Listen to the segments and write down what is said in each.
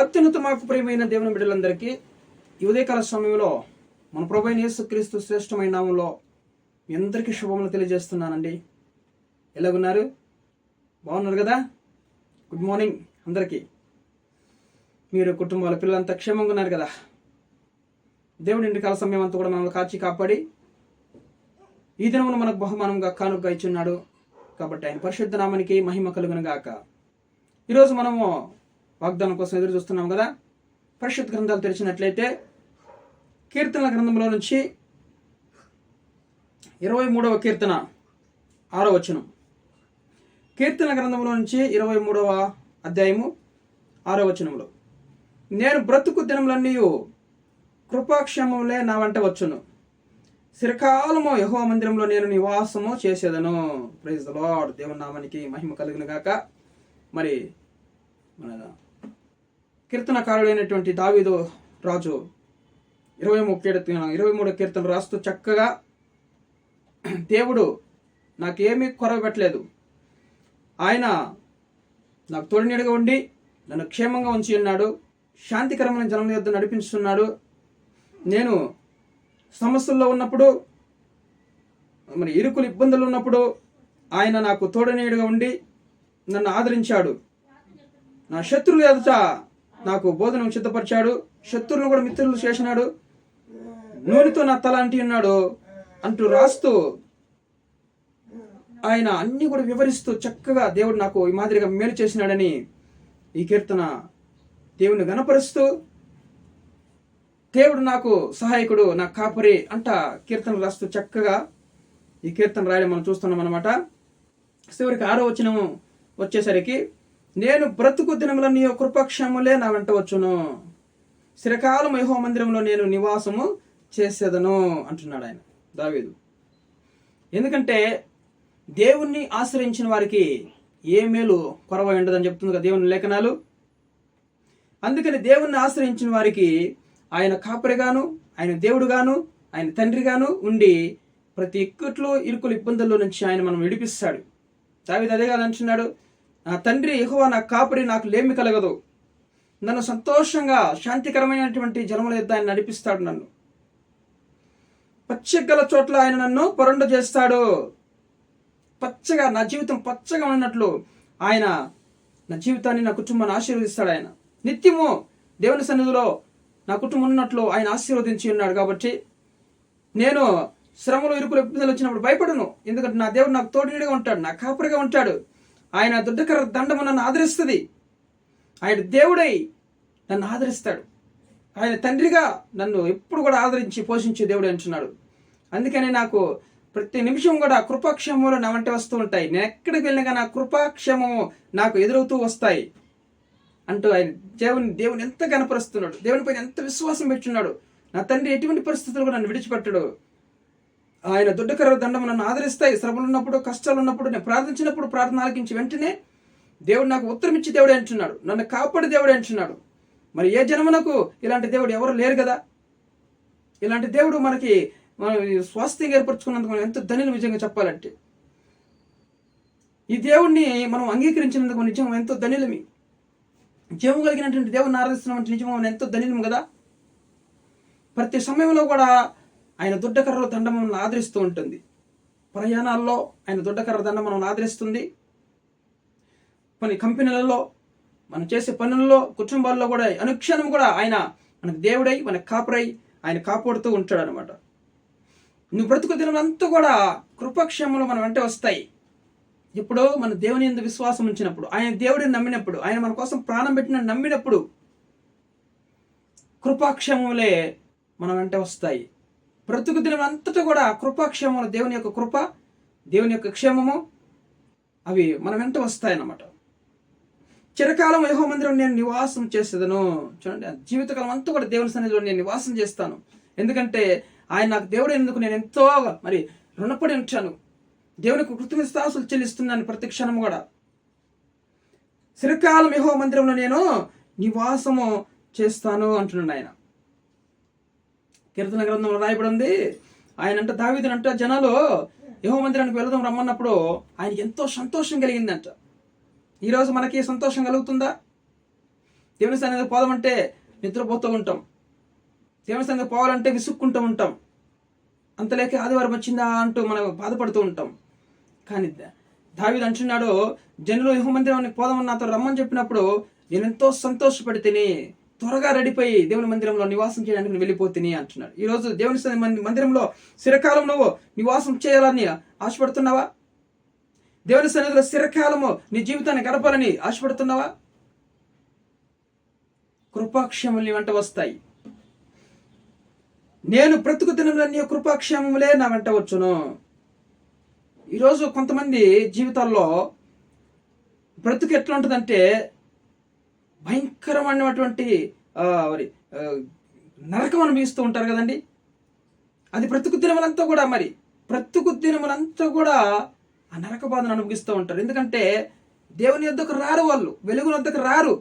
అత్యున్నత మాకు ప్రియమైన దేవుని బిడ్డలందరికీ ఈ ఉదయకాల సమయంలో మన ప్రభువైన యేసుక్రీస్తు శ్రేష్టమైన నామంలో మీ అందరికీ శుభములు తెలియజేస్తున్నానండి. ఎలాగున్నారు? బాగున్నారు కదా? గుడ్ మార్నింగ్ అందరికీ. మీరు కుటుంబాల పిల్లలంతా క్షేమంగా ఉన్నారు కదా? దేవుడి ఇంటికాల సమయం అంతా కూడా మనల్ని కాచి కాపాడి ఈ దినమును మనకు బహుమానంగా కానుకగా ఇచ్చున్నాడు. కాబట్టి ఆయన పరిశుద్ధ నామానికి మహిమ కలుగును గాక. ఈరోజు మనము వాగ్దానం కోసం ఎదురు చూస్తున్నాం కదా. పరిశుద్ధ గ్రంథాలు తెరిచినట్లయితే కీర్తనల గ్రంథంలో నుంచి 23వ కీర్తన 6వ వచనం. కీర్తనల గ్రంథంలో నుంచి 23వ అధ్యాయము 6వ వచనంలో, నేను బ్రతుకు దినములన్నీ కృపాక్షేమములే నా వెంట వచ్చును, చిరకాలము యెహోవా మందిరంలో నేను నివాసము చేసేదను. Praise the lord. దేవుని నామానికి మహిమ కలుగును గాక. మరి మన కీర్తనకారుడైనటువంటి దావీదు రాజు 23వ కీర్తన రాస్తూ చక్కగా, దేవుడు నాకేమీ కొరవ పెట్టలేదు, ఆయన నాకు తోడునీడగా ఉండి నన్ను క్షేమంగా ఉంచి ఉన్నాడు, శాంతికరమైన జనముల యొద్ద నడిపిస్తున్నాడు. నేను సమస్యల్లో ఉన్నప్పుడు, మరి ఇరుకులు ఇబ్బందులు ఉన్నప్పుడు ఆయన నాకు తోడునీడగా ఉండి నన్ను ఆదరించాడు. నా శత్రువుల ఎదుట నాకు బోధన సిద్ధపరిచాడు, శత్రువులను కూడా మిత్రులు చేసినాడు, నూనెతో నా తల అంటి ఉన్నాడు అంటూ రాస్తూ ఆయన అన్ని కూడా వివరిస్తూ చక్కగా దేవుడు నాకు ఈ మాదిరిగా మేలు చేసినాడని ఈ కీర్తన దేవుని గణపరుస్తూ, దేవుడు నాకు సహాయకుడు, నా కాపరి అంట కీర్తన రాస్తూ చక్కగా ఈ కీర్తన రాయడం మనం చూస్తున్నాం అన్నమాట. చివరికి 6వ వచనం వచ్చేసరికి, నేను బ్రతుకు దినములన్నీ కృపాక్షేమములే నా వెంట వచ్చును, చిరకాలం యెహోవా మందిరంలో నేను నివాసము చేసేదను అంటున్నాడు ఆయన దావీదు. ఎందుకంటే దేవుణ్ణి ఆశ్రయించిన వారికి ఏ మేలు కొరవ ఉండదని చెప్తుంది కదా దేవుని లేఖనాలు. అందుకని దేవుణ్ణి ఆశ్రయించిన వారికి ఆయన కాపరిగాను, ఆయన దేవుడుగాను, ఆయన తండ్రిగాను ఉండి ప్రతి ఇక్కట్లో ఇరుకులు ఇబ్బందుల్లో నుంచి ఆయన మనం విడిపిస్తాడు. దావీదు అదే కాదు అంటున్నాడు, నా తండ్రి యెహోవా నా కాపరి, నాకు లేమి కలగదు, నన్ను సంతోషంగా శాంతికరమైనటువంటి జలముల యొద్ద ఆయన నడిపిస్తాడు, నన్ను పచ్చగల చోట్ల ఆయన నన్ను పొరండ చేస్తాడు. పచ్చగా నా జీవితం పచ్చగా ఉన్నట్లు ఆయన నా జీవితాన్ని, నా కుటుంబాన్ని ఆశీర్వదిస్తాడు. ఆయన నిత్యము దేవుని సన్నిధిలో నా కుటుంబం ఉన్నట్లు ఆయన ఆశీర్వదించి ఉన్నాడు. కాబట్టి నేను శ్రమలు ఇరుకులు ఇబ్బందులు వచ్చినప్పుడు భయపడను, ఎందుకంటే నా దేవుడు నాకు తోడునీడగా ఉంటాడు, నా కాపరిగా ఉంటాడు. ఆయన దుడ్డకర్ర దండము నన్ను ఆదరిస్తుంది, ఆయన దేవుడై నన్ను ఆదరిస్తాడు, ఆయన తండ్రిగా నన్ను ఎప్పుడు కూడా ఆదరించి పోషించే దేవుడు అంటున్నాడు. అందుకని నాకు ప్రతి నిమిషం కూడా కృపాక్షేమములు నా వెంట వస్తూ ఉంటాయి, నేను ఎక్కడికి వెళ్ళినా నా కృపాక్షేమము నాకు ఎదురవుతూ వస్తాయి అంటూ ఆయన దేవుని ఎంత గణపరుస్తున్నాడు, దేవుని పైన ఎంత విశ్వాసం పెట్టున్నాడు. నా తండ్రి ఎటువంటి పరిస్థితులు నన్ను విడిచిపెట్టడు, ఆయన దుడ్డకర్ర దండము నన్ను ఆదరిస్తాయి. శ్రమలు ఉన్నప్పుడు, కష్టాలు ఉన్నప్పుడు, నేను ప్రార్థించినప్పుడు ప్రార్థన ఆలకించి వెంటనే దేవుడు నాకు ఉత్తరం ఇచ్చి దేవుడే అంటున్నాడు, నన్ను కాపాడు దేవుడే అంటున్నాడు. మరి ఏ జన్మనకు ఇలాంటి దేవుడు ఎవరు లేరు కదా. ఇలాంటి దేవుడు మనకి స్వాస్థ్యంగా ఏర్పరచుకున్నందుకు మనం ఎంత ధన్యులు నిజంగా చెప్పాలంటే. ఈ దేవుణ్ణి మనం అంగీకరించినందుకు నిజంగా ఎంతో ధన్యులమి. జీవం కలిగినటువంటి దేవుడిని ఆరాధిస్తున్నామంటే నిజంగా మనం ఎంతో ధన్యులము కదా. ప్రతి సమయంలో కూడా ఆయన దుడ్డకర్ర దండం మనల్ని ఆదరిస్తూ ఉంటుంది. ప్రయాణాల్లో ఆయన దుడ్డకర్ర దండం మనల్ని ఆదరిస్తుంది. కొన్ని కంపెనీలలో మనం చేసే పనుల్లో, కుటుంబాల్లో కూడా అనుక్షణం కూడా ఆయన మనకు దేవుడై, మనకు కాపరై ఆయన కాపాడుతూ ఉంటాడు అనమాట. నువ్వు బ్రతుకు దినమంతా కూడా కృపాక్షేమములు మన వెంట వస్తాయి. ఇప్పుడు మన దేవుని యందు విశ్వాసం ఉంచినప్పుడు, ఆయన దేవుడిని నమ్మినప్పుడు, ఆయన మన కోసం ప్రాణం పెట్టిన నమ్మినప్పుడు కృపాక్షేమములే మన వెంట వస్తాయి. బ్రతుకు దినం అంతటా కూడా కృపాక్షేమములు, దేవుని యొక్క కృప, దేవుని యొక్క క్షేమము అవి మన వెంట వస్తాయన్నమాట. చిరకాలం యెహోవా మందిరం నేను నివాసం చేసేదను. చూడండి, జీవితకాలం అంతా కూడా దేవుని సన్నిధిలో నేను నివాసం చేస్తాను. ఎందుకంటే ఆయన నాకు దేవుడు ఎందుకు నేను ఎంతో మరి రుణపడి ఉంటాను, దేవునికి కృతజ్ఞతాస్తుతులు చెల్లిస్తున్నాను ప్రతి క్షణం కూడా. చిరకాలం యెహోవా మందిరంలో నేను నివాసము చేస్తాను అంటున్నాడు ఆయన. కీర్తన గ్రంథంలో రాయబడి ఉంది, ఆయన అంట దావీదునంట జనాలు యెహోవా మందిరానికి వెళదాం రమ్మన్నప్పుడు ఆయనకి ఎంతో సంతోషం కలిగిందంట. ఈరోజు మనకి సంతోషం కలుగుతుందా? దేవుని సన్నిధికి పోదామంటే నిద్రపోతూ ఉంటాం, దేవుని సన్నిధికి పోవాలంటే విసుక్కుంటూ ఉంటాం, అంతలేక ఆదివారం వచ్చిందా అంటూ మనం బాధపడుతూ ఉంటాం. కానీ దావీదు అంటున్నాడు, జనులు యెహోవా మందిరానికి పోదామని నాతో రమ్మని చెప్పినప్పుడు నేను ఎంతో సంతోషపడి తిని త్వరగా రెడీపోయి దేవుని మందిరంలో నివాసం చేయడానికి నేను వెళ్ళిపోతుని అంటున్నాడు. ఈరోజు దేవుని మందిరంలో చిరకాలం నువ్వు నివాసం చేయాలని ఆశపడుతున్నావా? దేవుని సన్నిధిలో చిరకాలము నీ జీవితాన్ని గడపాలని ఆశపడుతున్నావా? కృపాక్షేమములు నీ వెంట వస్తాయి. నేను బ్రతుకు దినములన్నీ కృపాక్షేమములే నా వెంట వచ్చును. ఈరోజు కొంతమంది జీవితాల్లో బ్రతుకు ఎట్లా ఉంటుందంటే భయంకరమైనటువంటి నరకం అనుభవిస్తూ ఉంటారు కదండి. అది బ్రతుకు దినములంతా కూడా ఆ నరక బాధను అనుభవిస్తూ ఉంటారు. ఎందుకంటే దేవుని యొద్దకు రారు, వాళ్ళు వెలుగుని వద్దకు రారు.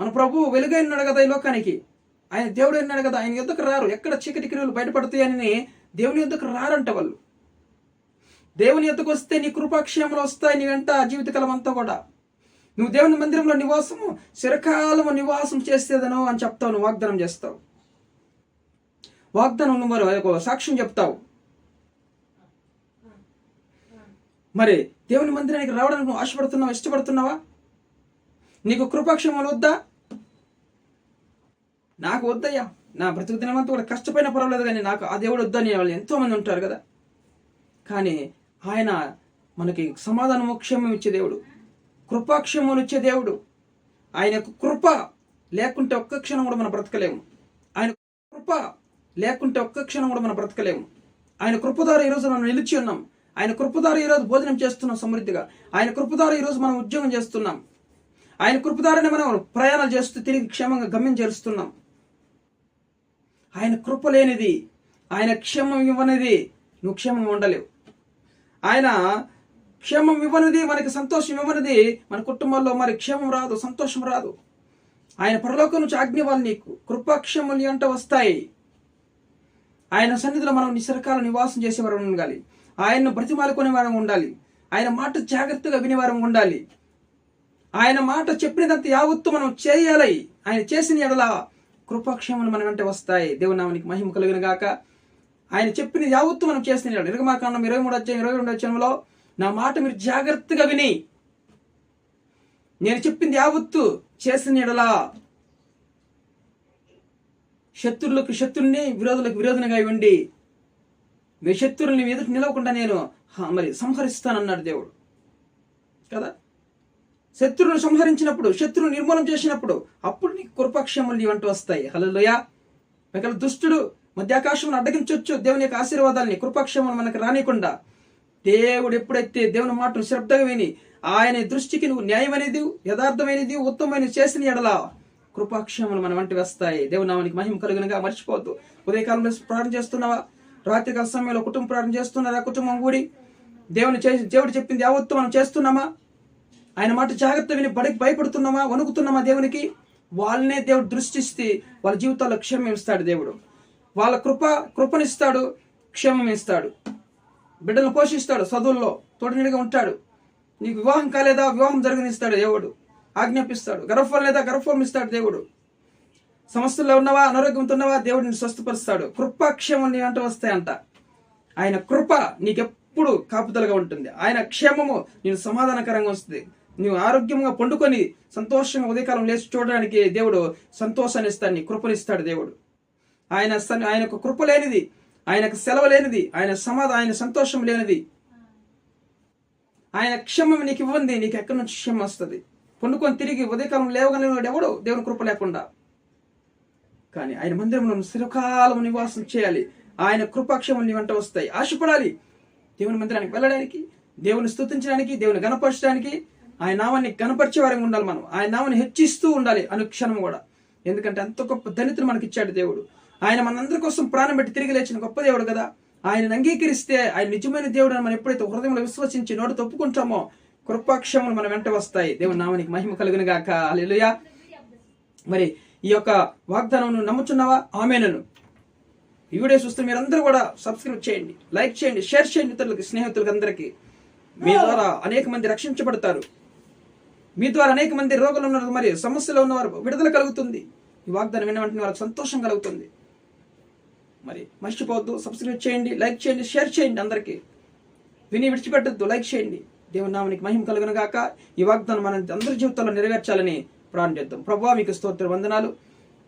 మన ప్రభు వెలుగై ఉన్నాడు కదా ఈ లోకానికి, ఆయన దేవుడు ఉన్నాడు కదా, ఆయన యొద్దకు రారు. ఎక్కడ చీకటి క్రియలు బయటపడతాయని దేవుని యొద్దకు రారంట వాళ్ళు. దేవుని యొద్దకు వస్తే నీ కృపాక్షేమలు వస్తాయి నీ వెంట జీవితకాలం అంతా కూడా. నువ్వు దేవుని మందిరంలో చిరకాలము నివాసం చేసేదను అని చెప్తావు, నువ్వు వాగ్దానం చేస్తావు, వాగ్దానం నువ్వు సాక్ష్యం చెప్తావు. మరి దేవుని మందిరానికి రావడానికి నువ్వు ఆశపడుతున్నావా, ఇష్టపడుతున్నావా? నీకు కృపాక్షేమాలు వద్దా? నాకు వద్దయ్యా, నా బ్రతుకు దినమంతా కూడా కష్టపోయినా పర్వాలేదు, కానీ నాకు ఆ దేవుడు వద్దని వాళ్ళు ఎంతో మంది ఉంటారు కదా. కానీ ఆయన మనకి సమాధానము, క్షేమం ఇచ్చే దేవుడు, కృపాక్షేమం ఇచ్చే దేవుడు. ఆయన కృప లేకుంటే ఒక్క క్షణం కూడా మనం బ్రతకలేము. ఆయన కృప లేకుంటే ఒక్క క్షణం కూడా మనం బ్రతకలేము. ఆయన కృప ద్వారా ఈరోజు మనం నిలిచి ఉన్నాం. ఆయన కృప ద్వారా ఈరోజు భోజనం చేస్తున్నాం సమృద్ధిగా. ఆయన కృప ద్వారా ఈరోజు మనం ఉద్యోగం చేస్తున్నాం. ఆయన కృప ద్వారానే మనం ప్రయాణాలు చేస్తూ తిరిగి క్షేమంగా గమ్యం చేరుస్తున్నాం. ఆయన కృప లేనిది, ఆయన క్షేమం ఇవ్వనిది నువ్వు క్షేమంగా ఉండలేవు. ఆయన క్షేమం ఇవ్వనిది, మనకి సంతోషం ఇవ్వనిది, మన కుటుంబాల్లో మరి క్షేమం రాదు, సంతోషం రాదు. ఆయన పరలోకం నుంచి ఆజ్ఞ వాళ్ళు నీకు కృపాక్షేములు అంట వస్తాయి. ఆయన సన్నిధిలో మనం నిసరకాల నివాసం చేసేవారు ఉండాలి. ఆయన్ను బ్రతిమాలుకునే వారం ఉండాలి. ఆయన మాట జాగ్రత్తగా వినేవారం ఉండాలి. ఆయన మాట చెప్పినదంతా యావత్తు మనం చేయాలి. ఆయన చేసిన ఎడల కృపాక్షేములు మన వెంట వస్తాయి. దేవుని నామానికి మహిమ కలుగును గాక. ఆయన చెప్పిన యావత్తు మనం చేసిన ఎడల, నిర్గమకాండం 23:22 నా మాట మీరు జాగ్రత్తగా విని నేను చెప్పింది యావత్తు చేసిన ఎడల శత్రువులకు శత్రువుని, విరోధులకు విరోధనగా ఉండి మీ శత్రువుని ఎదుటి నిలవకుండా నేను సంహరిస్తానన్నాడు దేవుడు కదా. శత్రువును సంహరించినప్పుడు, శత్రువును నిర్మూలన చేసినప్పుడు అప్పుడు నీకు కృపాక్షేమాలు నీ వెంట వస్తాయి. హల్లెలూయా. ఒకవేళ దుష్టుడు మధ్యాకాశం అడ్డగించవచ్చు దేవుని యొక్క ఆశీర్వాదాలని, కృపాక్షేమాలు మనకు రానికుండా. దేవుడు ఎప్పుడైతే దేవుని మాటను శ్రద్ధగా విని ఆయన దృష్టికి నువ్వు న్యాయమైనది, యథార్థమైనది, ఉత్తమమైనది చేసిన ఎడల కృపాక్షేమాలు మన వెంట వస్తాయి. దేవుని నామానికి మహిమ కలుగునుగా. మర్చిపోవద్దు. ఉదయకాలంలో ప్రార్థన చేస్తున్నావా? రాత్రికాల సమయంలో కుటుంబ ప్రార్థన చేస్తున్నారా? కుటుంబం కూడి దేవుడు చెప్పింది యావత్తు మనం చేస్తున్నామా? ఆయన మాట జాగ్రత్త విని భయపడుతున్నామా, వణుకుతున్నామా దేవునికి? వాళ్ళనే దేవుడు దృష్టిస్తే వాళ్ళ జీవితాల్లో క్షేమం ఇస్తాడు దేవుడు. వాళ్ళ కృపనిస్తాడు, క్షేమం ఇస్తాడు. బిడ్డలను పోషిస్తాడు, చదువుల్లో తోడునిడిగా ఉంటాడు. నీకు వివాహం కాలేదా, వివాహం జరగనిస్తాడు దేవుడు, ఆజ్ఞాపిస్తాడు. గర్భఫలం లేదా, గర్భఫలం ఇస్తాడు దేవుడు. సమస్యల్లో ఉన్నవా, అనారోగ్యంతో ఉన్నవా, దేవుడిని స్వస్థపరుస్తాడు. కృపాక్షేమం నీ వెంట వస్తాయంట. ఆయన కృప నీకెప్పుడు కాపుదలుగా ఉంటుంది. ఆయన క్షేమము నేను సమాధానకరంగా వస్తుంది. నువ్వు ఆరోగ్యంగా పండుకొని సంతోషంగా ఉదయకాలం లేచి చూడడానికి దేవుడు సంతోషాన్ని ఇస్తాడు, నీ కృపనిస్తాడు దేవుడు. ఆయనకు కృప లేనిది, ఆయనకు సెలవు లేనిది, ఆయన సంతోషం లేనిది, ఆయన క్షేమం నీకు ఇవ్వండి, నీకు ఎక్కడి నుంచి క్షేమం వస్తుంది? పండుకొని తిరిగి ఉదయకాలం లేవగలిగినాడు ఎవడు దేవుని కృప లేకుండా. కానీ ఆయన మందిరంలో చిరకాలం నివాసం చేయాలి. ఆయన కృపాక్షేమం నీ వెంట వస్తాయి. ఆశపడాలి దేవుని మందిరానికి వెళ్ళడానికి, దేవుని స్తుతించడానికి, దేవుని గణపరచడానికి. ఆయన నామాన్ని గణపరిచే వారంగా ఉండాలి. మనం ఆయన నామాన్ని హెచ్చిస్తూ ఉండాలి అనుక్షణం కూడా. ఎందుకంటే అంత గొప్ప దళితులు మనకి ఇచ్చాడు దేవుడు. ఆయన మనందరి కోసం ప్రాణం పెట్టి తిరిగి లేచిన గొప్ప దేవుడు కదా. ఆయనను అంగీకరిస్తే ఆయన నిజమైన దేవుడు అని మనం ఎప్పుడైతే హృదయంలో విశ్వసించి నోటితో ఒప్పుకుంటామో కృపాక్షేమం మన వెంట వస్తాయి. దేవుని నామానికి మహిమ కలుగును గాక. హల్లెలూయా. మరి ఈ యొక్క వాగ్దానం నమ్ముచున్నావా? ఆమేనను. ఈ వీడియో చూస్తే మీరందరూ కూడా సబ్స్క్రైబ్ చేయండి, లైక్ చేయండి, షేర్ చేయండి ఇతరులకి, స్నేహితులకి, అందరికీ. మీ ద్వారా అనేక మంది రక్షించబడతారు. మీ ద్వారా అనేక మంది రోగులు ఉన్నారు, మరి సమస్యలో ఉన్నవారు విడుదల కలుగుతుంది. ఈ వాగ్దానం విన్న వెంటనే వాళ్ళకి సంతోషం కలుగుతుంది. మరి మర్చిపోవద్దు, సబ్స్క్రైబ్ చేయండి, లైక్ చేయండి, షేర్ చేయండి. అందరికీ విని విడిచిపెట్టద్దు, లైక్ చేయండి. దేవుని నామానికి మహిమ కలుగును గాక. ఈ వాగ్దానం మన అందరి జీవితాల్లో నెరవేర్చాలని ప్రార్థిద్దాం. ప్రభువా మీకు స్తోత్ర వందనాలు.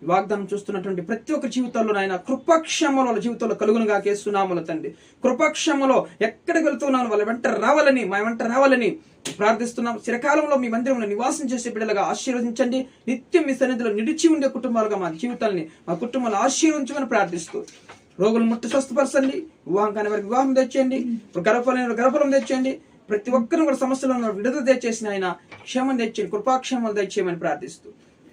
ఈ వాగ్దానం చూస్తున్నటువంటి ప్రతి ఒక్క జీవితాల్లో నాయన కృపాక్షేమం వాళ్ళ జీవితంలో కలుగును గాక యేసునామములో తండ్రి. కృపాక్షేమంలో ఎక్కడికి వెళ్తున్నాను వాళ్ళ వెంట రావాలని, మా వెంట రావాలని ప్రార్థిస్తున్నాం. చిరకాలంలో మీ మందిరంలో నివాసం చేసే బిడ్డలుగా ఆశీర్వదించండి. నిత్యం మీ సన్నిధిలో నిలిచి ఉండే కుటుంబాలుగా మా జీవితాలని, మా కుటుంబాలు ఆశీర్వదించమని ప్రార్థిస్తూ, రోగులు ముట్టి స్వస్థపరచండి, వివాహం కాని వారికి వివాహం తెచ్చేయండి, గర్భఫలం తెచ్చేయండి. ప్రతి ఒక్కరిని కూడా సమస్యలను విడుదల తెచ్చేసిన ఆయన క్షేమం తెచ్చేయండి, కృపాక్షేమాలు తెచ్చేయమని ప్రార్థిస్తూ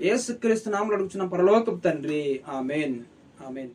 యేసుక్రీస్తు నామములో అడుగుచున్నాం పరలోకపు తండ్రి. ఆమేన్, ఆమేన్.